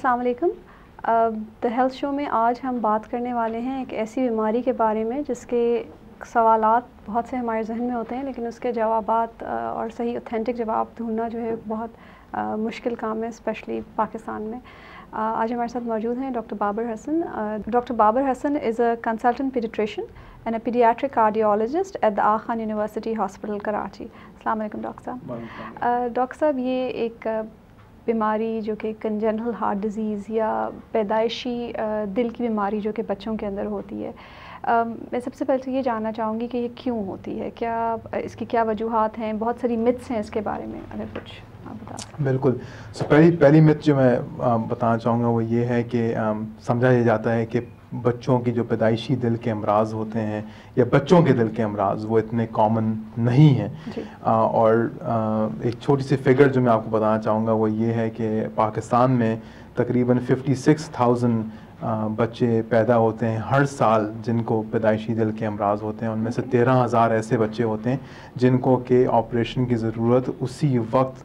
अस्सलाम वालेकुम। The health show में आज हम बात करने वाले हैं एक ऐसी बीमारी के बारे में जिसके सवालात बहुत से हमारे जहन में होते हैं, लेकिन उसके जवाबात और सही ऑथेंटिक जवाब ढूंढना जो है बहुत मुश्किल काम है, स्पेशली पाकिस्तान में। आज हमारे साथ मौजूद हैं doctor Babar Hasan. Doctor Babar Hasan is a consultant paediatrician and a paediatric cardiologist at the Aga Khan university hospital Karachi. अस्सलाम वालेकुम डॉक्टर साहब। डॉक्टर साहब, ये एक बीमारी जो कि कंजेनिटल हार्ट डिज़ीज़ या पैदाइशी दिल की बीमारी जो कि बच्चों के अंदर होती है, मैं सबसे पहले तो ये जानना चाहूँगी कि ये क्यों होती है, क्या इसकी क्या वजूहात हैं? बहुत सारी मिथ्स हैं इसके बारे में, अगर कुछ आप बता सकते। बिल्कुल। पहली मिथ जो मैं बताना चाहूँगा वो ये है कि समझा ये जाता है कि बच्चों की जो पैदाइशी दिल के अमराज होते हैं या बच्चों के दिल के अमराज वो इतने कॉमन नहीं हैं। और एक छोटी सी फिगर जो मैं आपको बताना चाहूँगा वो ये है कि पाकिस्तान में तकरीबन 56,000 बच्चे पैदा होते हैं हर साल जिनको पैदाइशी दिल के अमराज होते हैं। उनमें से 13,000 ऐसे बच्चे होते हैं जिनको के ऑपरेशन की ज़रूरत उसी वक्त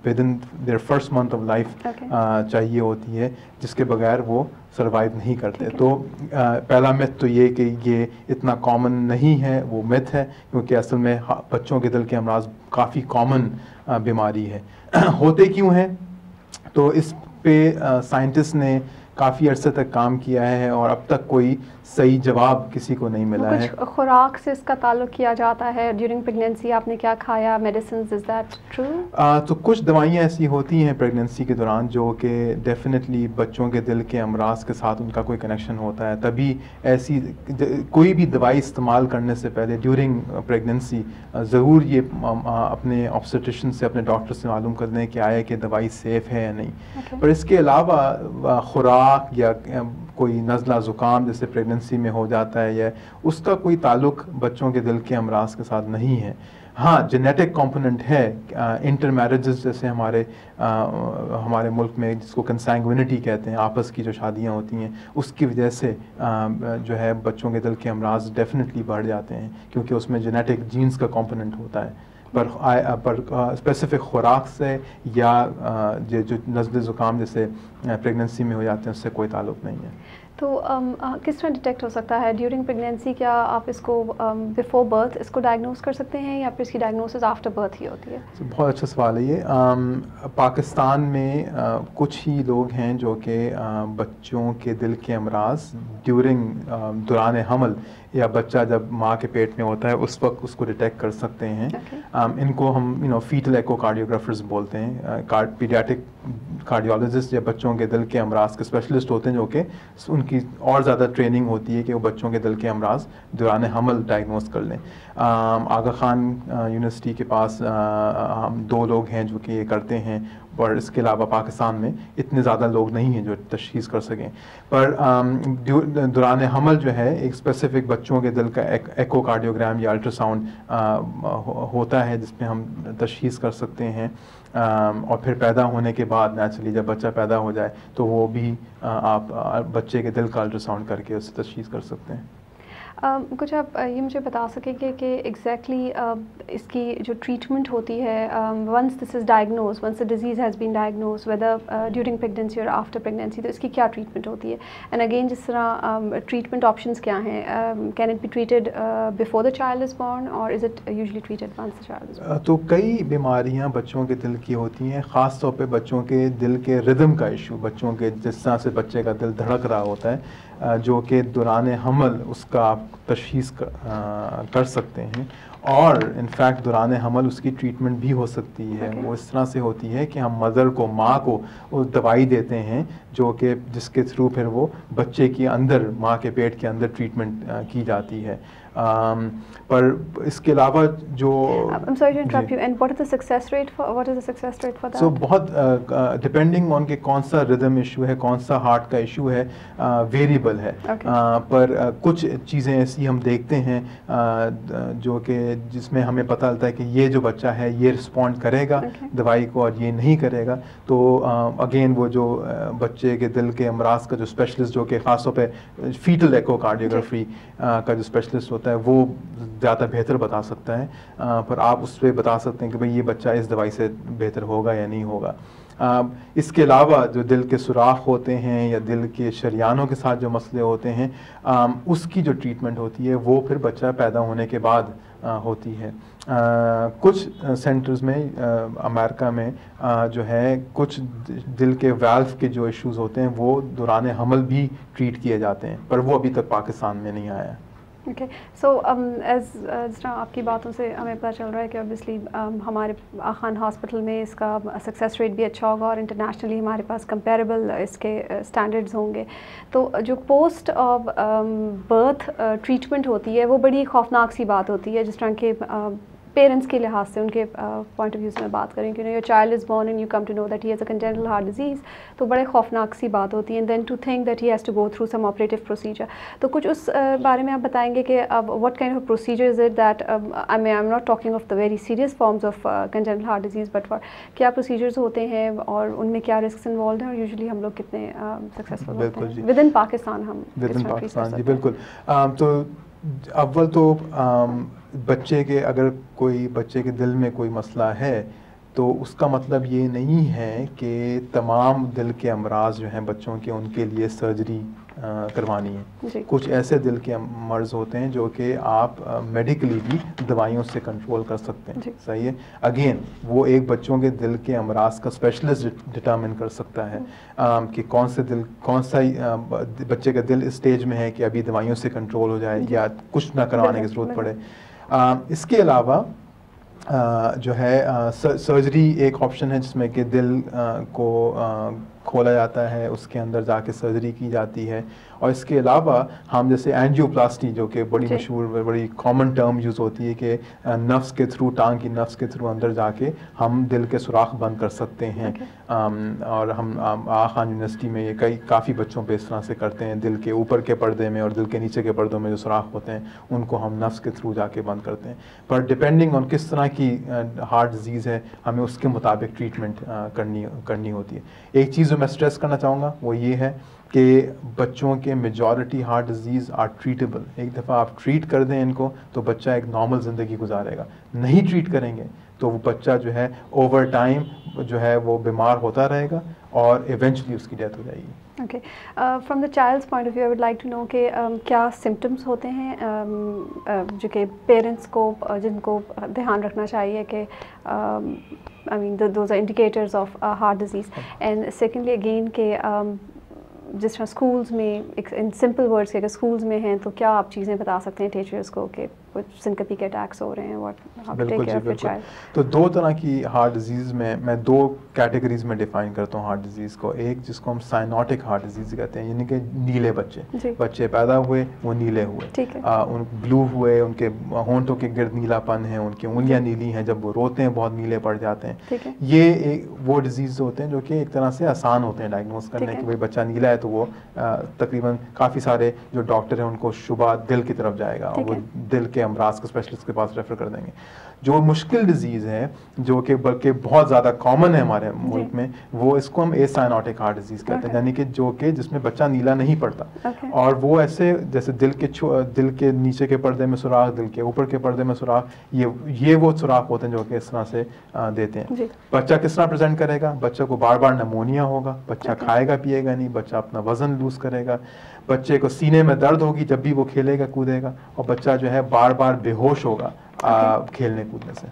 with in their first month of life चाहिए होती है, जिसके बगैर वो सर्वाइव नहीं करते। तो पहला मिथ तो ये कि ये इतना कॉमन नहीं है, वो मिथ है, क्योंकि असल में बच्चों के दिल के अमराज काफ़ी कॉमन बीमारी है। होते क्यों हैं? तो इस पे साइंटिस्ट ने काफ़ी अरसे तक काम किया है और अब तक कोई सही जवाब किसी को नहीं मिला है। खुराक से इसका ताल्लुक किया जाता है, ड्यूरिंग प्रेगनेंसी आपने क्या खाया, मेडिसिन्स, इज दैट ट्रू? तो कुछ दवाइयाँ ऐसी होती हैं प्रेगनेंसी के दौरान जो कि डेफिनेटली बच्चों के दिल के अमराज के साथ उनका कोई कनेक्शन होता है। तभी ऐसी कोई भी दवाई इस्तेमाल करने से पहले ड्यूरिंग प्रेगनेंसी ज़रूर ये अपने ऑब्स्टेट्रिशियन से, अपने डॉक्टर से मालूम कर लें कि आया कि दवाई सेफ़ है या नहीं। पर इसके अलावा खुराक या कोई नज़ला ज़ुकाम जैसे प्रेगनेंसी में हो जाता है, या उसका कोई ताल्लुक बच्चों के दिल के अमराज के साथ नहीं है। हाँ, जेनेटिक कंपोनेंट है। इंटर मैरिजेस जैसे हमारे मुल्क में जिसको कंसैंग्विनिटी कहते हैं, आपस की जो शादियाँ होती हैं, उसकी वजह से जो है बच्चों के दिल के अमराज डेफिनेटली बढ़ जाते हैं, क्योंकि उसमें जेनेटिक जीन्स का कंपोनेंट होता है। पर स्पेसिफिक खुराक से या जो नज़ले ज़ुकाम जैसे प्रेगनेंसी में हो जाते हैं उससे कोई ताल्लुक़ नहीं है। तो किस तरह डिटेक्ट हो सकता है ड्यूरिंग प्रेगनेंसी? क्या आप इसको बिफोर बर्थ इसको डायग्नोस कर सकते हैं या फिर इसकी डायग्नोसिस आफ्टर बर्थ ही होती है? बहुत अच्छा सवाल है ये। पाकिस्तान में कुछ ही लोग हैं जो कि बच्चों के दिल के अमराज दौरान हमल या बच्चा जब माँ के पेट में होता है उस वक्त उसको डिटेक्ट कर सकते हैं। इनको हम फीटल एकोकार्डियोग्राफर्स बोलते हैं। पीडियाट्रिक कार्डियोलॉजिस्ट या बच्चों के दिल के अमराज के स्पेशलिस्ट होते हैं, जो कि उनकी और ज़्यादा ट्रेनिंग होती है कि वो बच्चों के दिल के अमराज दौरान हमल डायग्नोस कर लें। आगा खान यूनिवर्सिटी के पास हम 2 लोग हैं जो कि ये करते हैं, और इसके अलावा पाकिस्तान में इतने ज़्यादा लोग नहीं हैं जो तशख़ीस कर सकें। पर दौरान हमल जो है एक स्पेसिफ़िक बच्चों के दिल का एकोकार्डियोग्राम या अल्ट्रासाउंड होता है, जिसमें हम तशख़ीस कर सकते हैं। और फिर पैदा होने के बाद नेचुरली जब बच्चा पैदा हो जाए तो वो भी आप बच्चे के दिल का अल्ट्रासाउंड करके उससे तशख़ीस कर सकते हैं। कुछ आप ये मुझे बता सकेंगे कि एग्जैक्टली इसकी जो ट्रीटमेंट होती है once this is diagnose, once the disease has been diagnose whether during pregnancy और आफ्टर प्रेगनेंसी, तो इसकी क्या ट्रीटमेंट होती है? एंड अगेन जिस तरह ट्रीटमेंट ऑप्शंस क्या हैं? Can it be treated before the child is born और is it usually treated once the child is born? तो कई बीमारियां बच्चों के दिल की होती हैं, ख़ास तौर पे बच्चों के दिल के रिदम का इशू, बच्चों के जिस तरह से बच्चे का दिल धड़क रहा होता है, जो कि दौरान हमल उसका आप तशख़ीस कर सकते हैं। और इनफैक्ट दौरान हमल उसकी ट्रीटमेंट भी हो सकती है। वो इस तरह से होती है कि हम मदर को, माँ को वो दवाई देते हैं जो कि जिसके थ्रू फिर वो बच्चे के अंदर, माँ के पेट के अंदर ट्रीटमेंट की जाती है। पर इसके अलावा जो I'm sorry to interrupt you. And what is the success rate for that? So बहुत डिपेंडिंग ऑन के कौन सा रिदम इशू है, कौन सा हार्ट का इशू है, वेरिएबल है। पर कुछ चीज़ें ऐसी हम देखते हैं जो कि जिसमें हमें पता चलता है कि ये जो बच्चा है ये रिस्पॉन्ड करेगा दवाई को और ये नहीं करेगा। तो अगेन वो जो बच्चे के दिल के अमराज का जो स्पेशलिस्ट, जो कि ख़ास तौर पे फीटल एकोकार्डियोग्राफी का जो स्पेशलिस्ट होता है, वो ज़्यादा बेहतर बता सकता है। पर आप उस पर बता सकते हैं कि भाई ये बच्चा इस दवाई से बेहतर होगा या नहीं होगा। इसके अलावा जो दिल के सुराख होते हैं या दिल के शरियानों के साथ जो मसले होते हैं, उसकी जो ट्रीटमेंट होती है वो फिर बच्चा पैदा होने के बाद होती है। कुछ सेंटर्स में अमेरिका में जो है कुछ दिल के वाल्व के जो इश्यूज़ होते हैं वो दौरान हमल भी ट्रीट किए जाते हैं, पर वो अभी तक पाकिस्तान में नहीं आया है। ओके, सो जिस तरह आपकी बातों से हमें पता चल रहा है कि ऑब्वियसली हमारे खान हॉस्पिटल में इसका सक्सेस रेट भी अच्छा होगा और इंटरनेशनली हमारे पास कंपेरेबल इसके स्टैंडर्ड्स होंगे। तो जो पोस्ट ऑफ बर्थ ट्रीटमेंट होती है वो बड़ी खौफनाक सी बात होती है, जिस तरह के पेरेंट्स के लिहाज से उनके पॉइंट ऑफ व्यू से मैं बात करें कि your child is born and you come to know that he has a congenital heart disease, तो बड़े खौफनाक सी बात होती है। And then to think that he has to go through some operative procedure. तो कुछ उस बारे में आप बताएंगे कि अब what kind of procedure is it that I am not talking of the very serious forms of congenital heart disease, but for क्या प्रोसीजर्स होते हैं और उनमें क्या रिस्क इन्वॉल्व हैं और यूजुअली हम लोग कितने सक्सेसफुल होते हैं विद इन पाकिस्तान? हम विद इन पाकिस्तान जी बिल्कुल। तो अव्वल तो बच्चे के अगर कोई बच्चे के दिल में कोई मसला है तो उसका मतलब ये नहीं है कि तमाम दिल के अमराज जो हैं बच्चों के उनके लिए सर्जरी करवानी है। कुछ ऐसे दिल के मर्ज़ होते हैं जो कि आप मेडिकली भी दवाइयों से कंट्रोल कर सकते हैं। सही है, अगेन वो एक बच्चों के दिल के अमराज का स्पेशलिस्ट डिटरमिन कर सकता है कि कौन सा बच्चे का दिल इस स्टेज में है कि अभी दवाइयों से कंट्रोल हो जाए या कुछ ना करवाने की ज़रूरत पड़े। इसके अलावा जो है सर्जरी एक ऑप्शन है जिसमें कि दिल को खोला जाता है, उसके अंदर जाके सर्जरी की जाती है। और इसके अलावा हम जैसे एंजियोप्लास्टी जो कि बड़ी मशहूर बड़ी कॉमन टर्म यूज़ होती है कि नफ्स के थ्रू, टांग की नफ्स के थ्रू अंदर जाके हम दिल के सुराख बंद कर सकते हैं। और हम खान यूनिवर्सिटी में ये काफ़ी बच्चों पे इस तरह से करते हैं, दिल के ऊपर के पर्दे में और दिल के नीचे के पर्दों में जो सुराख होते हैं उनको हम नफ्स के थ्रू जाके बंद करते हैं। पर डिपेंडिंग ऑन किस तरह की हार्ट डिजीज़ है हमें उसके मुताबिक ट्रीटमेंट करनी होती है। एक चीज़ जो मैं स्ट्रेस करना चाहूँगा वो ये है कि बच्चों के majority heart disease are treatable. एक दफ़ा आप ट्रीट कर दें इनको तो बच्चा एक नॉर्मल ज़िंदगी गुजारेगा। नहीं ट्रीट करेंगे तो वो बच्चा जो है ओवर टाइम जो है वो बीमार होता रहेगा और इवेंचुअली उसकी डेथ हो जाएगी। Okay, from the child's point of view I would like to know कि क्या सिम्टम्स होते हैं जो कि पेरेंट्स को जिनको ध्यान रखना चाहिए कि I mean those are indicators of heart disease. And secondly again के जिस तरह स्कूल्स में एक इन सिंपल वर्ड्स के अगर स्कूल्स में हैं तो क्या आप चीज़ें बता सकते हैं टीचर्स को कि कुछ सिंकपी के अटैक्स हो रहे हैं? व्हाट तो दो तरह की हार्ट डिजीज़ में मैं दो कैटेगरीज में डिफाइन करता हूँ हार्ट डिजीज़ को। एक जिसको हम साइनोटिक हार्ट डिजीज़ कहते हैं, यानी कि नीले बच्चे पैदा हुए वो नीले हुए, उन ब्लू हुए, उनके होंठों के गिर्द नीलापन है, उनकी उंगलियाँ नीली हैं, जब वो रोते हैं बहुत नीले पड़ जाते हैं। ये एक वो डिजीज़ होते हैं जो कि एक तरह से आसान होते हैं डायग्नोस करने कि भाई बच्चा नीला है तो वो तकरीबन काफ़ी सारे जो डॉक्टर हैं उनको शुबा दिल की तरफ जाएगा और वो दिल के अमराज के स्पेशलिस्ट के पास रेफर कर देंगे। जो मुश्किल डिजीज़ है जो कि बल्कि बहुत ज़्यादा कॉमन है हमारे मुल्क में, वो इसको हम एसाइनोटिक हार्ट डिजीज़ कहते हैं, यानी कि जो कि जिसमें बच्चा नीला नहीं पड़ता। और वो ऐसे जैसे दिल के नीचे के पर्दे में सुराख, दिल के ऊपर के पर्दे में सुराख, ये वो सुराख होते हैं जो कि इस तरह से देते हैं। बच्चा किस तरह प्रेजेंट करेगा? बच्चा को बार बार नमोनिया होगा, बच्चा खाएगा पिएगा नहीं, बच्चा अपना वज़न लूज़ करेगा, बच्चे को सीने में दर्द होगी जब भी वो खेलेगा कूदेगा, और बच्चा जो है बार बार बेहोश होगा खेलने कूदने से।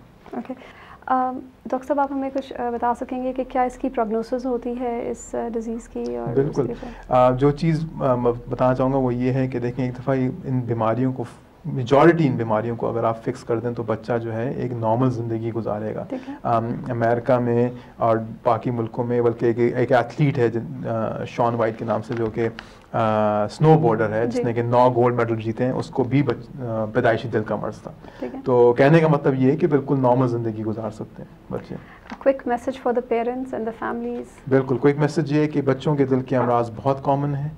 डॉक्टर साहब आप हमें कुछ बता सकेंगे कि क्या इसकी प्रोग्नोसिस होती है इस डिज़ीज़ की? और बिल्कुल, जो चीज़ बताना चाहूँगा वो ये है कि देखें, एक दफ़ा इन बीमारियों को मेजॉरिटी इन बीमारियों को अगर आप फिक्स कर दें तो बच्चा जो है एक नॉर्मल ज़िंदगी गुजारेगा। अमेरिका में और बाकी मुल्कों में, बल्कि एक एथलीट है शॉन वाइट के नाम से जो कि स्नो बोर्डर है जिसने कि 9 गोल्ड मेडल जीते हैं, उसको भी पैदाइशी दिल का मर्ज था। तो कहने का मतलब ये है कि बिल्कुल नॉर्मल ज़िंदगी गुजार सकते हैं बच्चे। Quick message for the parents and the families. बिल्कुल, क्विक मैसेज ये है कि बच्चों के दिल के अमराज बहुत कॉमन है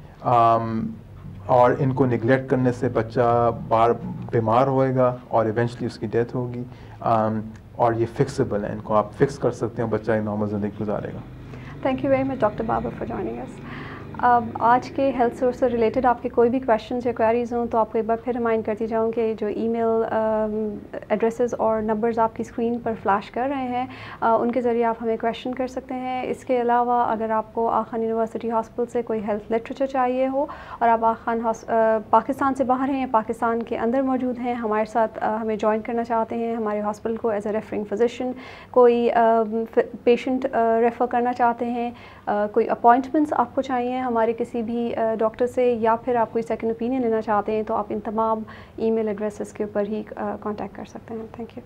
और इनको निगलेक्ट करने से बच्चा बार बीमार होएगा और इवेंचुअली उसकी डेथ होगी। और ये फिक्सेबल है, इनको आप फिक्स कर सकते हैं, बच्चा एक नॉर्मल ज़िंदगी गुजारेगा। Thank you very much doctor Babar for joining us. आज के हेल्थ सोर्स से रिलेटेड आपके कोई भी क्वेश्चंस या क्वेरीज हों तो आपको एक बार फिर रिमाइंड करती जाऊँ कि जो ईमेल एड्रेसेस और नंबर्स आपकी स्क्रीन पर फ्लैश कर रहे हैं उनके ज़रिए आप हमें क्वेश्चन कर सकते हैं। इसके अलावा अगर आपको आगा खान यूनिवर्सिटी हॉस्पिटल से कोई हेल्थ लिटरेचर चाहिए हो और आप आगा खान पाकिस्तान से बाहर हैं या पाकिस्तान के अंदर मौजूद हैं, हमारे साथ हमें ज्वाइन करना चाहते हैं हमारे हॉस्पिटल को एज ए रेफरिंग फिजिशियन, कोई पेशेंट रेफ़र करना चाहते हैं, कोई अपॉइंटमेंट्स आपको चाहिए हमारे किसी भी डॉक्टर से, या फिर आप कोई सेकंड ओपिनियन लेना चाहते हैं, तो आप इन तमाम ईमेल एड्रेसेस के ऊपर ही कांटेक्ट कर सकते हैं। Thank you.